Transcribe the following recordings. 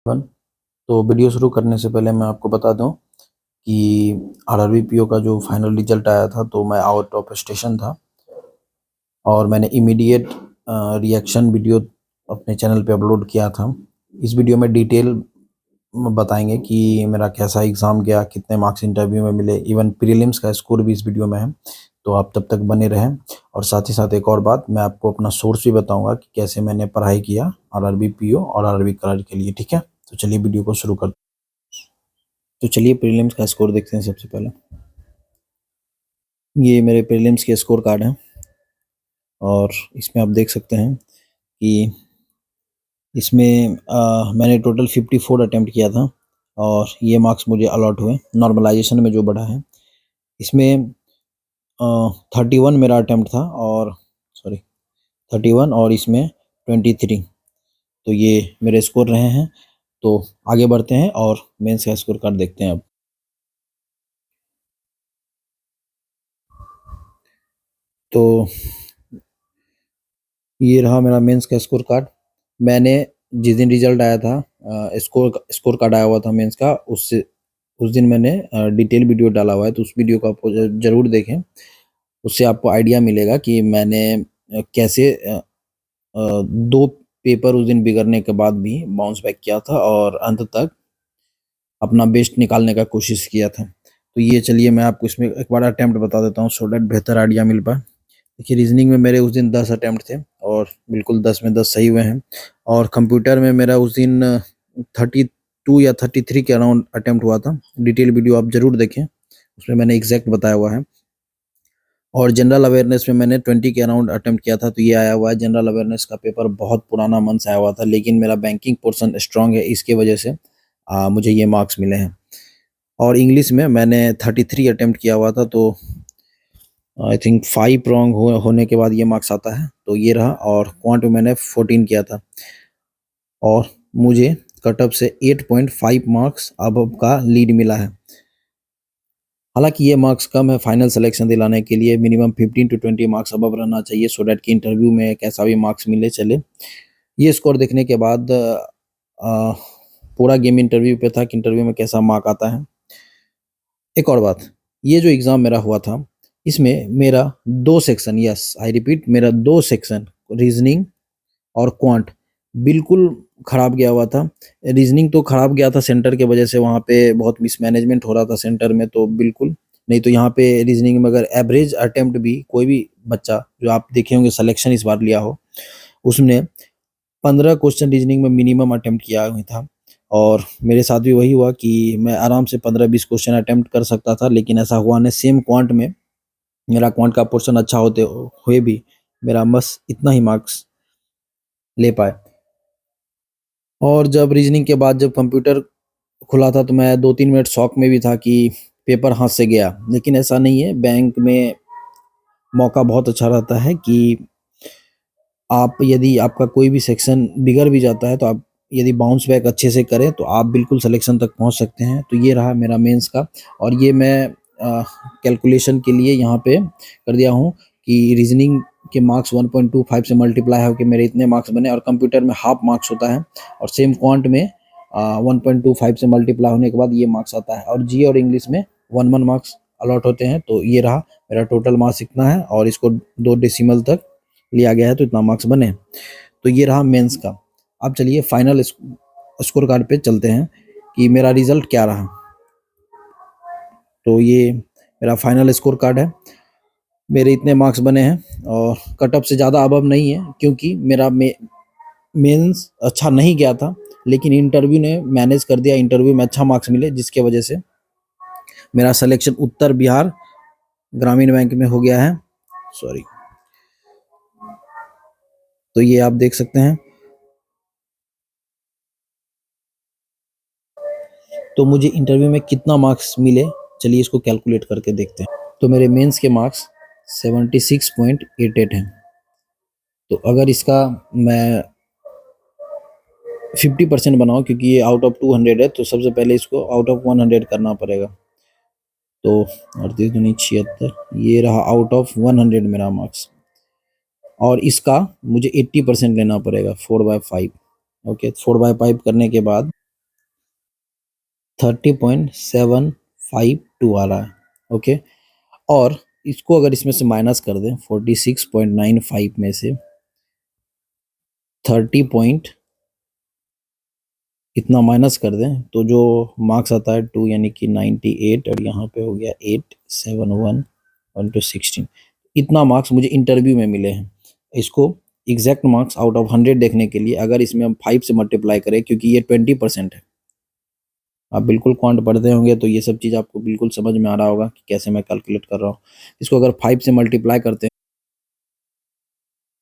One. तो video शुरू करने से पहले मैं आपको बता दूं कि आरआरबी पीओ का जो फाइनल रिजल्ट आया था तो मैं आउट ऑफ स्टेशन था और मैंने इमीडिएट रिएक्शन वीडियो अपने चैनल पे अपलोड किया था। इस वीडियो में डिटेल बताएंगे कि मेरा कैसा एग्ज़ाम गया, कितने मार्क्स इंटरव्यू में मिले, इवन प्रीलिम्स का स्कोर भी इस वीडियो में है। तो आप तब तक बने रहें। और साथ ही साथ एक और बात, मैं आपको अपना सोर्स भी बताऊंगा कि कैसे मैंने पढ़ाई किया आरआरबी पीओ और आरआरबी क्लर्क के लिए। ठीक है, तो चलिए वीडियो को शुरू करते हैं। तो चलिए प्रीलिम्स का स्कोर देखते हैं। सबसे पहले ये मेरे प्रीलिम्स के स्कोर कार्ड हैं और इसमें आप देख सकते हैं कि इसमें मैंने टोटल 54 अटेम्प्ट किया था और ये मार्क्स मुझे अलॉट हुए नॉर्मलाइजेशन में जो बढ़ा है। इसमें 31 मेरा अटेम्प्ट था और 31 और इसमें 23। तो ये मेरे स्कोर रहे हैं। तो आगे बढ़ते हैं और मेंस का स्कोर कार्ड देखते हैं अब। तो ये रहा मेरा मेंस का स्कोर कार्ड। मैंने जिस दिन रिजल्ट आया था, स्कोर कार्ड आया हुआ था मेंस का, उससे उस दिन मैंने डिटेल वीडियो डाला हुआ है, तो उस वीडियो को आप ज़रूर देखें। उससे आपको आइडिया मिलेगा कि मैंने कैसे 2 पेपर उस दिन बिगड़ने के बाद भी बाउंस बैक किया था और अंत तक अपना बेस्ट निकालने का कोशिश किया था। तो ये चलिए मैं आपको इसमें एक बार अटेम्प्ट बता देता हूँ सो दैट बेहतर आइडिया मिल पाए। देखिए, रीजनिंग में मेरे उस दिन 10 अटेम्प्ट थे और बिल्कुल 10 में 10 सही हुए हैं। और कंप्यूटर में मेरा उस दिन 32 या 33 के अराउंड अटेम्प्ट हुआ था। डिटेल वीडियो आप ज़रूर देखें, उसमें मैंने एग्जैक्ट बताया हुआ है। और जनरल अवेयरनेस में मैंने 20 के अराउंड अटेम्प्ट किया था। तो ये आया हुआ है, जनरल अवेयरनेस का पेपर बहुत पुराना मंथ से आया हुआ था, लेकिन मेरा बैंकिंग पोर्शन स्ट्रांग है, इसके वजह से मुझे ये मार्क्स मिले हैं। और इंग्लिश में मैंने 33 अटेम्प्ट किया हुआ था, तो आई थिंक 5 रॉन्ग होने के बाद ये मार्क्स आता है। तो ये रहा। और क्वांट में मैंने 14 किया था और मुझे कट ऑफ से 8.5 मार्क्स अबव का लीड मिला है। हालांकि ये मार्क्स कम है, फाइनल सिलेक्शन दिलाने के लिए मिनिमम 15 टू 20 मार्क्स अबव रहना चाहिए सो डैट कि इंटरव्यू में कैसा भी मार्क्स मिले चले। ये स्कोर देखने के बाद पूरा गेम इंटरव्यू पे था कि इंटरव्यू में कैसा मार्क आता है। एक और बात, ये जो एग्ज़ाम मेरा हुआ था, इसमें मेरा 2 सेक्शन, यस आई रिपीट, मेरा 2 सेक्शन रीजनिंग और क्वांट बिल्कुल ख़राब गया हुआ था। रीजनिंग तो ख़राब गया था सेंटर के वजह से, वहाँ पे बहुत मिसमैनेजमेंट हो रहा था सेंटर में, तो बिल्कुल नहीं। तो यहाँ पे रीजनिंग में अगर एवरेज अटेम्प्ट भी कोई भी बच्चा जो आप देखे होंगे सिलेक्शन इस बार लिया हो, उसने 15 क्वेश्चन रीजनिंग में मिनिमम अटेम्प्ट किया हुआ था। और मेरे साथ भी वही हुआ कि मैं आराम से 15-20 क्वेश्चन अटेम्प्ट कर सकता था, लेकिन ऐसा हुआ नहीं। सेम क्वांट में मेरा क्वांट का पोर्शन अच्छा होते हुए भी मेरा बस इतना ही मार्क्स ले पाए। और जब रीजनिंग के बाद जब कंप्यूटर खुला था तो मैं 2-3 मिनट शॉक में भी था कि पेपर हाथ से गया, लेकिन ऐसा नहीं है। बैंक में मौका बहुत अच्छा रहता है कि आप यदि आपका कोई भी सेक्शन बिगड़ भी जाता है तो आप यदि बाउंस बैक अच्छे से करें तो आप बिल्कुल सिलेक्शन तक पहुंच सकते हैं। तो ये रहा मेरा मेंस का। और ये मैं कैलकुलेशन के लिए यहाँ पे कर दिया हूँ कि रीजनिंग के मार्क्स 1.25 से मल्टीप्लाई होकर मेरे इतने मार्क्स बने, और कंप्यूटर में हाफ मार्क्स होता है और सेम क्वांट में 1.25 से मल्टीप्लाई होने के बाद ये मार्क्स आता है। और जी और इंग्लिश में 1-1 मार्क्स अलॉट होते हैं। तो ये रहा मेरा टोटल मार्क्स इतना है और इसको 2 डेसिमल तक लिया गया है, तो इतना मार्क्स बने। तो ये रहा मेंस का। अब चलिए फाइनल स्कोर कार्ड पे चलते हैं कि मेरा रिजल्ट क्या रहा। तो ये मेरा फाइनल स्कोर कार्ड है। मेरे इतने मार्क्स बने हैं और कट ऑफ से ज़्यादा अबव नहीं है, क्योंकि मेरा मेंस अच्छा नहीं गया था, लेकिन इंटरव्यू ने मैनेज कर दिया। इंटरव्यू में अच्छा मार्क्स मिले, जिसके वजह से मेरा सिलेक्शन उत्तर बिहार ग्रामीण बैंक में हो गया है। सॉरी। तो ये आप देख सकते हैं। तो मुझे इंटरव्यू में कितना मार्क्स मिले, चलिए इसको कैलकुलेट करके देखते हैं। तो मेरे मेंस के मार्क्स 76.88 हैं। तो अगर इसका मैं 50% बनाऊं, क्योंकि ये आउट ऑफ 200 है, तो सबसे पहले इसको आउट ऑफ 100 करना पड़ेगा। तो 38 दूनी 76, ये रहा आउट ऑफ 100 मेरा मार्क्स। और इसका मुझे 80% लेना पड़ेगा 4/5। ओके, 4/5 करने के बाद 30.752 आ रहा है। ओके, और इसको अगर इसमें से माइनस कर दें 46.95 में से 30 पॉइंट इतना माइनस कर दें तो जो मार्क्स आता है 2 यानी कि 98, और यहाँ पे हो गया 871 1 to 16। इतना मार्क्स मुझे इंटरव्यू में मिले हैं। इसको एग्जैक्ट मार्क्स आउट ऑफ 100 देखने के लिए अगर इसमें हम 5 से मल्टीप्लाई करें, क्योंकि ये 20% है, आप बिल्कुल क्वांट पढ़ते होंगे तो ये सब चीज़ आपको बिल्कुल समझ में आ रहा होगा कि कैसे मैं कैलकुलेट कर रहा हूँ। इसको अगर 5 से मल्टीप्लाई करते हैं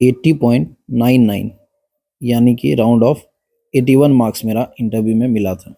80.99 यानी कि राउंड ऑफ 81 मार्क्स मेरा इंटरव्यू में मिला था।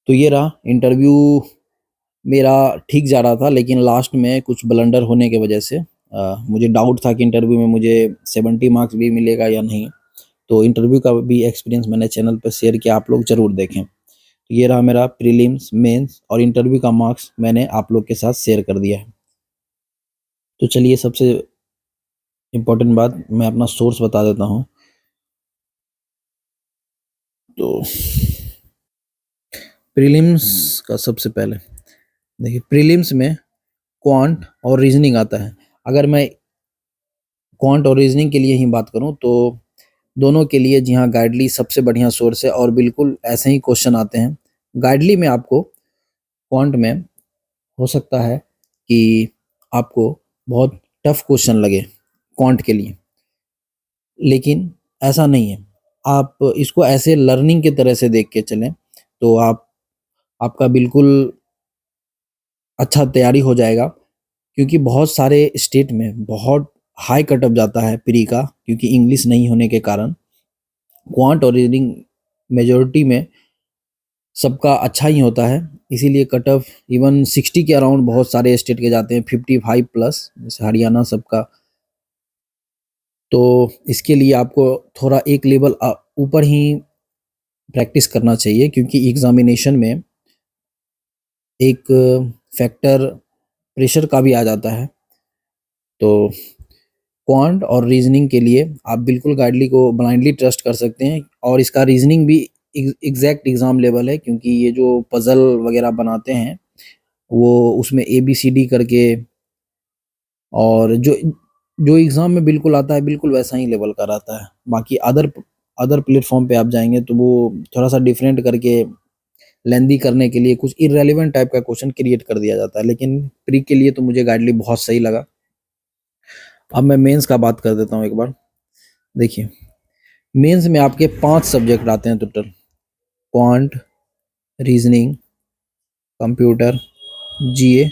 तो ये रहा इंटरव्यू मेरा, ठीक जा रहा था, लेकिन लास्ट में कुछ ब्लंडर होने की वजह से मुझे डाउट था कि इंटरव्यू में मुझे 70 मार्क्स भी मिलेगा या नहीं। तो इंटरव्यू का भी एक्सपीरियंस मैंने चैनल पर शेयर किया, आप लोग ज़रूर देखें। तो ये रहा मेरा प्रीलिम्स, मेंस और इंटरव्यू का मार्क्स मैंने आप लोग के साथ शेयर कर दिया है। तो चलिए सबसे इम्पोर्टेंट बात मैं अपना सोर्स बता देता हूँ। तो प्रीलिम्स का सबसे पहले देखिए, प्रीलिम्स में क्वांट और रीजनिंग आता है। अगर मैं क्वांट और रीजनिंग के लिए ही बात करूं तो दोनों के लिए जी हाँ, गाइडली सबसे बढ़िया सोर्स है और बिल्कुल ऐसे ही क्वेश्चन आते हैं। गाइडली में आपको क्वांट में हो सकता है कि आपको बहुत टफ क्वेश्चन लगे क्वांट के लिए, लेकिन ऐसा नहीं है। आप इसको ऐसे लर्निंग की तरह से देख के चलें तो आपका बिल्कुल अच्छा तैयारी हो जाएगा, क्योंकि बहुत सारे स्टेट में बहुत हाई कट ऑफ जाता है प्री का, क्योंकि इंग्लिश नहीं होने के कारण। क्वांट और रीडिंग मेजॉरिटी में सबका अच्छा ही होता है, इसीलिए कट ऑफ इवन 60 के अराउंड बहुत सारे स्टेट के जाते हैं, 55 प्लस, जैसे हरियाणा सबका। तो इसके लिए आपको थोड़ा एक लेवल ऊपर ही प्रैक्टिस करना चाहिए, क्योंकि एग्जामिनेशन में एक फैक्टर प्रेशर का भी आ जाता है। तो क्वांट और रीजनिंग के लिए आप बिल्कुल गाइडली को ब्लाइंडली ट्रस्ट कर सकते हैं, और इसका रीजनिंग भी एग्जैक्ट एग्जाम लेवल है, क्योंकि ये जो पजल वगैरह बनाते हैं वो उसमें ABCD करके, और जो जो एग्जाम में बिल्कुल आता है बिल्कुल वैसा ही लेवल का रहता है। बाकी अदर अदर प्लेटफॉर्म पे आप जाएंगे तो वो थोड़ा सा डिफरेंट करके लेंदी करने के लिए कुछ इररेलेवेंट टाइप का क्वेश्चन क्रिएट कर दिया जाता है, लेकिन प्री के लिए तो मुझे गाइडली बहुत सही लगा। अब मैं मेंस का बात कर देता हूँ एक बार। देखिए, मेंस में आपके 5 सब्जेक्ट आते हैं total, quant, reasoning, computer, GA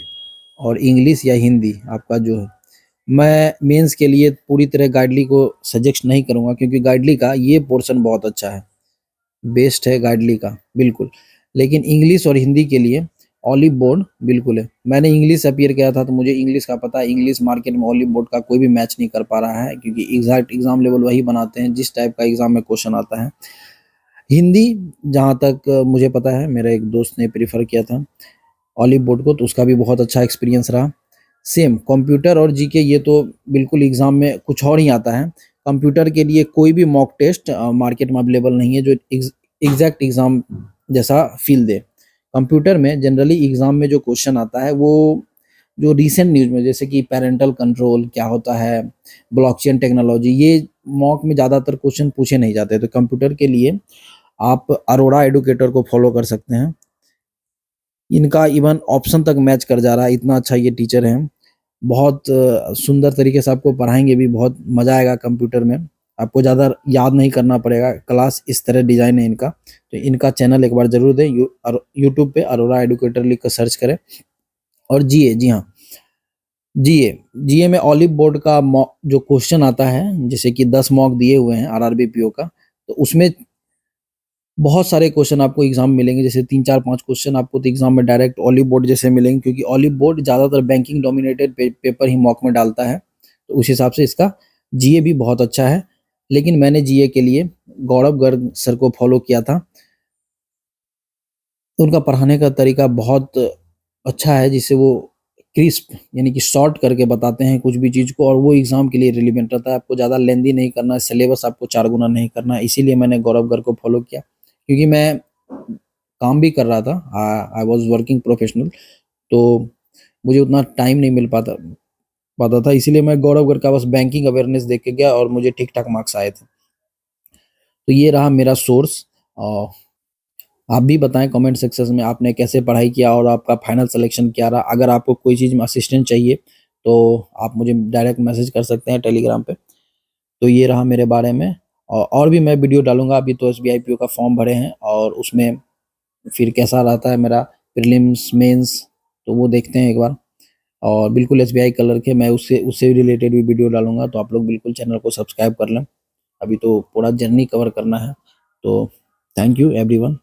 और इंग्लिश या हिंदी आपका जो है। मैं मेंस के लिए पूरी तरह गाइडली को सजेस्ट नहीं करूँगा, क्योंकि गाइडली का ये पोर्शन बहुत अच्छा है, बेस्ट है गाइडली का बिल्कुल। लेकिन इंग्लिश और हिंदी के लिए ऑलिव बोर्ड बिल्कुल है। मैंने इंग्लिश अपीयर किया था तो मुझे इंग्लिश का पता है, इंग्लिश मार्केट में ऑलिव बोर्ड का कोई भी मैच नहीं कर पा रहा है, क्योंकि एग्जैक्ट एग्जाम लेवल वही बनाते हैं जिस टाइप का एग्जाम में क्वेश्चन आता है। हिंदी जहाँ तक मुझे पता है, मेरा एक दोस्त ने प्रीफर किया था ऑलिव बोर्ड को, तो उसका भी बहुत अच्छा एक्सपीरियंस रहा। सेम कंप्यूटर और GK, ये तो बिल्कुल एग्जाम में कुछ और ही आता है। कंप्यूटर के लिए कोई भी मॉक टेस्ट मार्केट में अवेलेबल नहीं है जो एग्जैक्ट एग्जाम जैसा फील दे। कंप्यूटर में जनरली एग्जाम में जो क्वेश्चन आता है वो जो रिसेंट न्यूज में, जैसे कि पेरेंटल कंट्रोल क्या होता है, ब्लॉकचेन टेक्नोलॉजी, ये मॉक में ज़्यादातर क्वेश्चन पूछे नहीं जाते। तो कंप्यूटर के लिए आप अरोड़ा एडुकेटर को फॉलो कर सकते हैं, इनका इवन ऑप्शन तक मैच कर जा रहा है, इतना अच्छा ये टीचर हैं। बहुत सुंदर तरीके से आपको पढ़ाएंगे भी, बहुत मज़ा आएगा कंप्यूटर में, आपको ज़्यादा याद नहीं करना पड़ेगा, क्लास इस तरह डिज़ाइन है इनका। तो इनका चैनल एक बार ज़रूर दें, यूट्यूब पे अरोड़ा एडुकेटर लिख कर सर्च करें। और GA, जी हाँ, GA में ऑलिव बोर्ड का जो क्वेश्चन आता है, जैसे कि 10 मॉक दिए हुए हैं RRB PO का, तो उसमें बहुत सारे क्वेश्चन आपको एग्जाम में मिलेंगे, जैसे 3 4 5 क्वेश्चन आपको तो एग्जाम में डायरेक्ट ऑलिव बोर्ड जैसे मिलेंगे, क्योंकि ऑलिव बोर्ड ज़्यादातर बैंकिंग डोमिनेटेड पेपर ही मॉक में डालता है। तो उस हिसाब से इसका GA भी बहुत अच्छा है। लेकिन मैंने GA के लिए गौरव गर्ग सर को फॉलो किया था, उनका पढ़ाने का तरीका बहुत अच्छा है, जिससे वो क्रिस्प यानी कि शॉर्ट करके बताते हैं कुछ भी चीज़ को, और वो एग्जाम के लिए रिलेवेंट रहता है। आपको ज़्यादा लेंदी नहीं करना है, सिलेबस आपको 4 गुना नहीं करना है, इसीलिए मैंने गौरव गर्ग को फॉलो किया। क्योंकि मैं काम भी कर रहा था, आई वाज वर्किंग प्रोफेशनल, तो मुझे उतना टाइम नहीं मिल पाता था, इसीलिए मैं गौरव घर का बस बैंकिंग अवेयरनेस देख के गया और मुझे ठीक-ठाक मार्क्स आए थे। तो ये रहा मेरा सोर्स। आप भी बताएँ कमेंट सेक्शन में आपने कैसे पढ़ाई किया और आपका फाइनल सिलेक्शन क्या रहा? अगर आपको कोई चीज़ में असिस्टेंट चाहिए, तो आप मुझे डायरेक्ट मैसेज कर सकते हैं टेलीग्राम पे। तो ये रहा मेरे बारे में, और भी मैं वीडियो डालूँगा। अभी तो एसबीआई पीओ का फॉर्म भरे हैं और उसमें फिर कैसा रहता है मेरा प्रीलिम्स, मेंस, तो वो देखते हैं एक बार। और बिल्कुल एसबीआई क्लर्क है, मैं उससे उससे रिलेटेड भी वीडियो डालूँगा, तो आप लोग बिल्कुल चैनल को सब्सक्राइब कर लें। अभी तो पूरा जर्नी कवर करना है। तो थैंक यू एवरीवन।